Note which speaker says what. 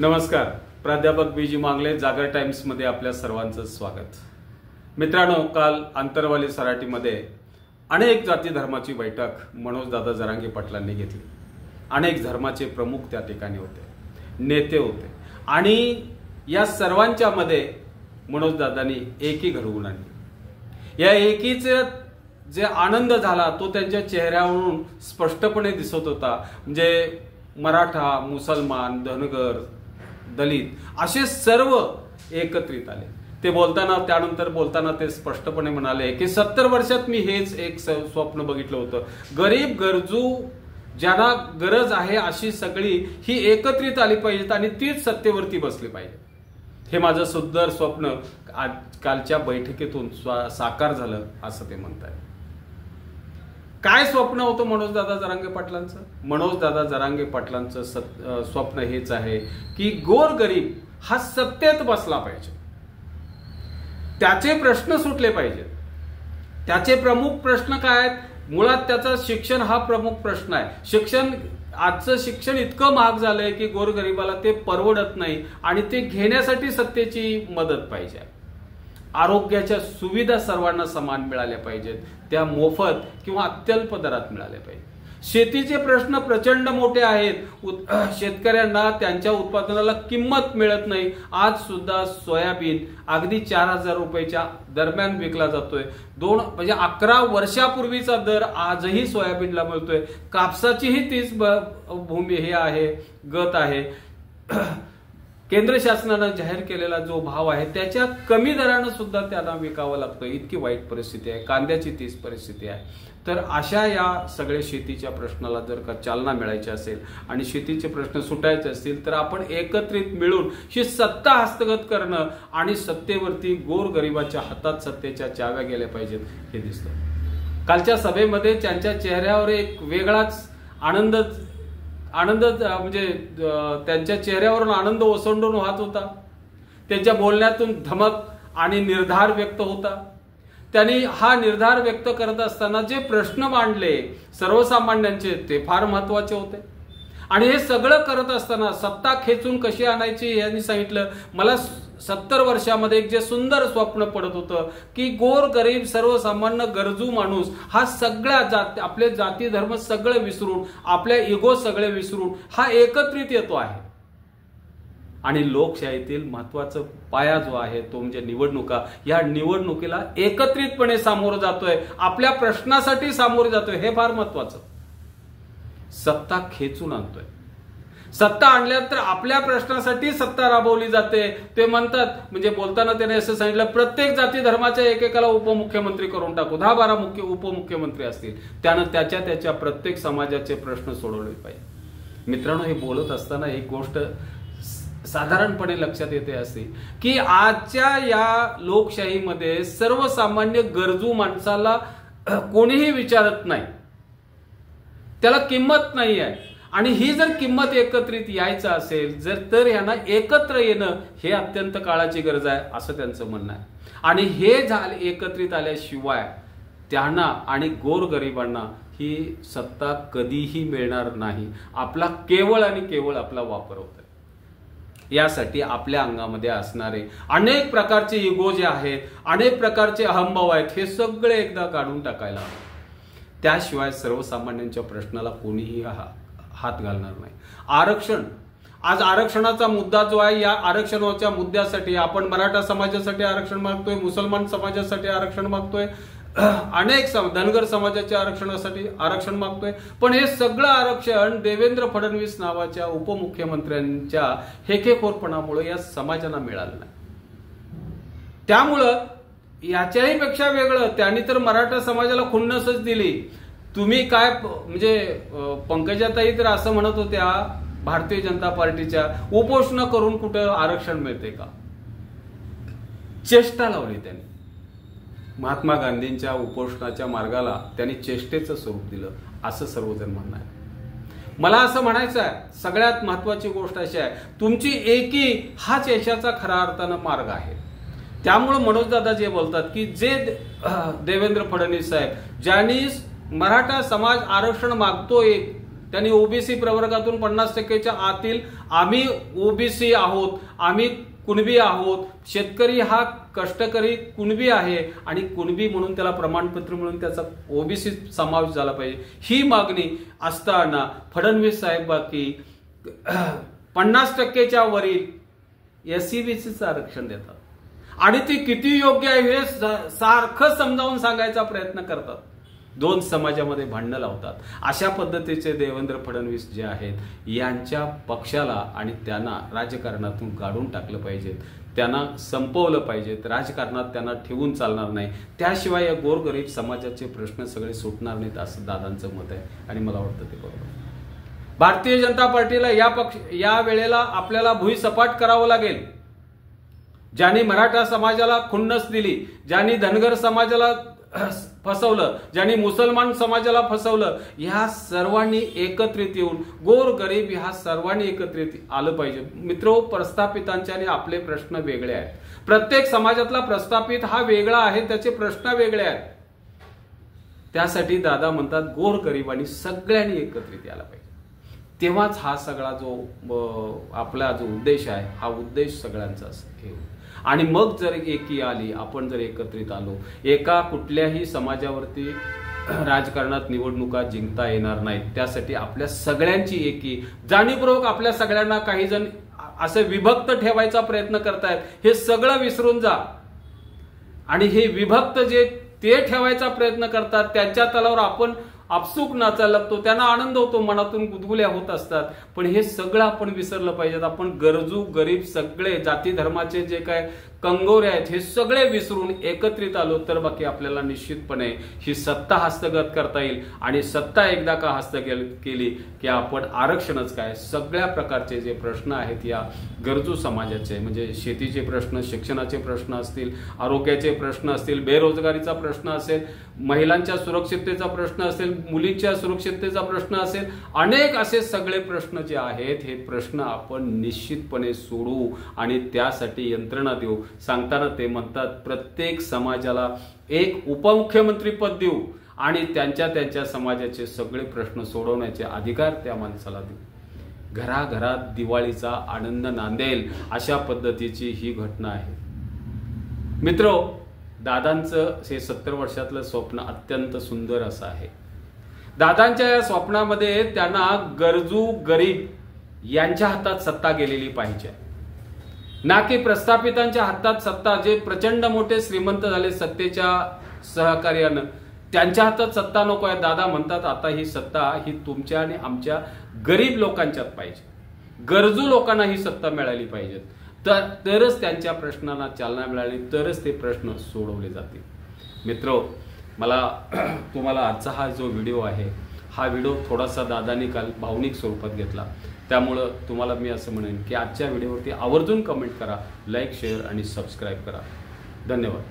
Speaker 1: नमस्कार. प्राध्यापक बी जी मांगले, जागर टाइम्स मध्ये आपल्या सर्वांचं स्वागत. मित्रांनो, काल आंतरवाली सराटीमध्ये अनेक जाती धर्माची बैठक मनोजदादा जरांगे पाटलांनी घेतली. अनेक धर्माचे प्रमुख त्या ठिकाणी होते, नेते होते आणि या सर्वांच्या मध्ये मनोजदादांनी एकी घडवून आणली. या एकीचे जे आनंद झाला तो त्यांच्या चेहऱ्यावरून स्पष्टपणे दिसत होता. म्हणजे मराठा, मुसलमान, धनगर, दलित असे सर्व एकत्रित आले. ते त्यानंतर बोलताना ते स्पष्टपणे म्हणाले की 70 वर्षात मी हेच एक स्वप्न बघितलं होतं. गरीब, गरजू, ज्यांना गरज आहे अशी सगळी ही एकत्रित आली पाहिजेत आणि तीच सत्तेवरती बसली पाहिजे. हे माझं सुंदर स्वप्न कालच्या बैठकीतून साकार झालं असं ते म्हणतात. काय स्वप्न होतं मनोजदादा जरांगे पाटलांचं? मनोजदादा जरांगे पाटलांचं स्वप्न हेच आहे की गोरगरीब हा सत्तेत बसला पाहिजे, त्याचे प्रश्न सुटले पाहिजेत. त्याचे प्रमुख प्रश्न काय आहेत? मुळात त्याचा शिक्षण हा प्रमुख प्रश्न आहे. आजचं शिक्षण इतकं महाग झालंय की गोरगरिबाला ते परवडत नाही आणि ते घेण्यासाठी सत्तेची मदत पाहिजे. आरोग्याच्या सुविधा सर्वांना समान मिळाल्या पाहिजेत, त्या मोफत किंवा अत्यल्प दरात मिळाल्या पाहिजेत. शेतीचे प्रश्न प्रचंड मोठे आहेत. शेतकऱ्यांना त्यांच्या उत्पादनाला किंमत मिळत नाही. आज सुद्धा सोयाबीन अगदी 4000 रुपयाच्या दरम्यान विकला जातोय. 11 वर्षापूर्वीचा दर आजही सोयाबीनला मिळतोय. कापसाचीही तीच भूमी हे आहे, गत आहे. केंद्र शासनानं जाहीर केलेला जो भाव आहे त्याच्या कमी दरानं सुद्धा त्यांना विकावं लागतं. इतकी वाईट परिस्थिती आहे. कांद्याची तीच परिस्थिती आहे. तर अशा या सगळ्या शेतीच्या प्रश्नाला जर का चालना मिळायची असेल आणि शेतीचे प्रश्न सुटायचे असतील तर आपण एकत्रित मिळून ही सत्ता हस्तगत करणं आणि सत्तेवरती गोरगरिबाच्या हातात सत्तेच्या चाव्या गेल्या पाहिजेत हे दिसतं. कालच्या सभेमध्ये त्यांच्या चेहऱ्यावर एक वेगळाच आनंद म्हणजे त्यांच्या चेहऱ्यावरून आनंद ओसंडून वाहत होता. त्यांच्या बोलण्यातून धमक आणि निर्धार व्यक्त होता. त्यांनी हा निर्धार व्यक्त करत असताना जे प्रश्न मांडले सर्वसामान्यांचे ते फार महत्वाचे होते. आणि हे सगळं करत असताना सत्ता खेचून कशी आणायची यांनी सांगितलं. मला 70 वर्षामध्ये एक जे सुंदर स्वप्न पडत होतं की गोरगरीब सर्वसामान्य गरजू माणूस हा सगळ्या आपले जाती धर्म सगळं विसरून, आपल्या इगो सगळे विसरून हा एकत्रित येतो आहे. आणि लोकशाहीतील महत्वाचा पाया जो आहे तो म्हणजे निवडणुका. या निवडणुकीला एकत्रितपणे सामोरं जातोय, आपल्या प्रश्नासाठी सामोरं जातोय. हे फार महत्वाचं. सत्ता खेचून आणतोय. सत्ता आणल्यानंतर आपल्या प्रश्नासाठी सत्ता राबवली जाते. ते म्हणतात, म्हणजे बोलताना त्याने असं सांगितलं, प्रत्येक जाती धर्माच्या एकेकाला उपमुख्यमंत्री करून टाकू. 10-12 उपमुख्यमंत्री असतील, त्यानं त्याच्या प्रत्येक समाजाचे प्रश्न सोडवले पाहिजे. मित्रांनो, हे बोलत असताना एक गोष्ट साधारणपणे लक्षात येते असते की आजच्या या लोकशाहीमध्ये सर्वसामान्य गरजू माणसाला कोणीही विचारत नाही, त्याला किंमत नाही आहे. आणि ही जर किंमत एकत्रित यायचं असेल तर यांना एकत्र येणं हे अत्यंत काळाची गरज आहे असं त्यांचं म्हणणं आहे. आणि हे एकत्रित आल्याशिवाय त्यांना आणि गोरगरिबांना ही सत्ता कधीही मिळणार नाही. आपला केवळ आणि केवळ आपला वापर होतोय. यासाठी आपल्या अंगामध्ये असणारे अनेक प्रकारचे इगो जे आहेत, अनेक प्रकारचे अहंभाव आहेत, हे सगळे एकदा काढून टाकायला हवे. त्याशिवाय सर्वसामान्यांच्या प्रश्नाला कोणीही हात घालणार नाही. आरक्षण, आज आरक्षणाचा मुद्दा जो आहे, या आरक्षणाच्या मुद्द्यासाठी आपण मराठा समाजासाठी आरक्षण मागतोय, मुसलमान समाजासाठी आरक्षण मागतोय, अनेक धनगर समाजाच्या आरक्षणासाठी आरक्षण मागतोय. पण हे सगळं आरक्षण देवेंद्र फडणवीस नावाच्या उपमुख्यमंत्र्यांच्या हेकेखोरपणामुळे या समाजांना मिळालं नाही. त्यामुळं याच्याही पेक्षा वेगळं त्यांनी तर मराठा समाजाला खुन्नसच दिली. तुम्ही काय, म्हणजे पंकजाताई तर असं म्हणत होत्या भारतीय जनता पार्टीच्या, उपोषण करून कुठं आरक्षण मिळते का? चेष्टा लावली त्यांनी. महात्मा गांधींच्या उपोषणाच्या मार्गाला त्यांनी चेष्टेचं स्वरूप दिलं असं सर्वजण म्हणणं आहे. मला असं म्हणायचं आहे, सगळ्यात महत्वाची गोष्ट अशी आहे, तुमची एकी हाच यशाचा खऱ्या अर्थानं मार्ग आहे. त्यामुळे मनोजदादा जे बोलतात की जे देवेंद्र फडणवीस साहेब ज्यांनी मराठा समाज आरक्षण मागतोय त्यांनी ओबीसी प्रवर्गातून 50%च्या आतील आम्ही ओबीसी आहोत, आम्ही कुणबी आहोत, शेतकरी हा कष्टकरी कुणबी आहे आणि कुणबी म्हणून त्याला प्रमाणपत्र म्हणून त्याचा ओबीसी समावेश झाला पाहिजे, ही मागणी असताना फडणवीस साहेब की 50%च्या वरील एससीबीसीचं आरक्षण देतात आणि ते किती योग्य आहे हे सारखं समजावून सांगायचा प्रयत्न करतात, दोन समाजामध्ये भांडणं लावतात. अशा पद्धतीचे देवेंद्र फडणवीस जे आहेत यांच्या पक्षाला आणि त्यांना राजकारणातून काढून टाकलं पाहिजे, त्यांना संपवलं पाहिजेत, राजकारणात त्यांना ठेवून चालणार नाही, त्याशिवाय या गोरगरीब समाजाचे प्रश्न सगळे सुटणार नाहीत असं दादांचं मत आहे आणि मला वाटतं ते बरोबर. भारतीय जनता पार्टीला या वेळेला आपल्याला भुईसपाट करावं लागेल. ज्यांनी मराठा समाजाला खुन्नस दिली, ज्यांनी धनगर समाजाला फसवलं, ज्यांनी मुसलमान समाजाला फसवलं, ह्या सर्वांनी एकत्रित येऊन गोरगरीब ह्या सर्वांनी एकत्रित आलं पाहिजे. मित्रो, प्रस्थापितांचे आणि आपले प्रश्न वेगळे आहेत. प्रत्येक समाजातला प्रस्थापित हा वेगळा आहे, त्याचे प्रश्न वेगळे आहेत. त्यासाठी दादा म्हणतात गोरगरिबांनी सगळ्यांनी एकत्रित यायला पाहिजे, तेव्हाच हा सगळा जो आपला जो उद्देश आहे हा उद्देश सगळ्यांचा असेल. आणि मग जर एकी आली, आपण जर एकत्रित आलो, एका कुठल्याही समाजावरती राजकारणात निवडणुका जिंकता येणार नाहीत. त्यासाठी आपल्या सगळ्यांची एकी, जाणीवपूर्वक आपल्या सगळ्यांना काही जण असे विभक्त ठेवायचा प्रयत्न करतायत, हे सगळं विसरून जा. आणि हे विभक्त जे ते ठेवायचा प्रयत्न करतात त्यांच्या तलावर आपण आपसुक नाचायला लागतो, त्यांना आनंद होतो, मनातून गुदगुल्या होत असतात. पण हे सगळं आपण विसरलं पाहिजेत. आपण गरजू गरीब सगळे जाती धर्माचे जे काय कंगोरे आहेत हे सगळे विसरून एकत्रित आलो तर बाकी आपल्याला निश्चितपणे ही सत्ता हस्तगत करता येईल. आणि सत्ता एकदा का हस्तगत केली की आपण आरक्षणच काय, सगळ्या प्रकारचे जे प्रश्न आहेत या गरजू समाजाचे, म्हणजे शेतीचे प्रश्न, शिक्षणाचे प्रश्न असतील, आरोग्याचे प्रश्न असतील, बेरोजगारीचा प्रश्न असेल, महिलांच्या सुरक्षिततेचा प्रश्न असेल, मुलींच्या सुरक्षिततेचा प्रश्न असेल, अनेक असे सगळे प्रश्न जे आहेत हे प्रश्न आपण निश्चितपणे सोडवू आणि त्यासाठी यंत्रणा देऊ. सांगताना ते म्हणतात प्रत्येक समाजाला एक उपमुख्यमंत्री पद देऊ आणि त्यांच्या समाजाचे सगळे प्रश्न सोडवण्याचे अधिकार त्या माणसाला देऊ. घराघरात दिवाळीचा आनंद नांदेल अशा पद्धतीची ही घटना आहे. मित्रो, दादांचं हे 70 वर्षातलं स्वप्न अत्यंत सुंदर असं आहे. दादांच्या या स्वप्नामध्ये त्यांना गरजू गरीब यांच्या हातात सत्ता गेलेली पाहिजे, ना की प्रस्थापितांच्या हातात सत्ता, जे प्रचंड मोठे श्रीमंत झाले सत्तेच्या सहकार्यानं, त्यांच्या हातात सत्ता नको आहे. दादा म्हणतात आता ही सत्ता ही तुमच्या आणि आमच्या गरीब लोकांच्यात पाहिजे, गरजू लोकांना ही सत्ता मिळाली पाहिजे, तरच त्यांच्या प्रश्नांना चालना मिळाली, तरच ते प्रश्न सोडवले जातील. मित्रो, मला तुम्हाला आजचा हा जो व्हिडिओ आहे हा व्हिडिओ थोडासा दादांनी काल भावनिक स्वरूपात घेतला, त्यामुळं तुम्हाला मी असं म्हणेन की आजच्या व्हिडिओवरती आवर्जून कमेंट करा, लाईक, शेअर आणि सबस्क्राईब करा. धन्यवाद.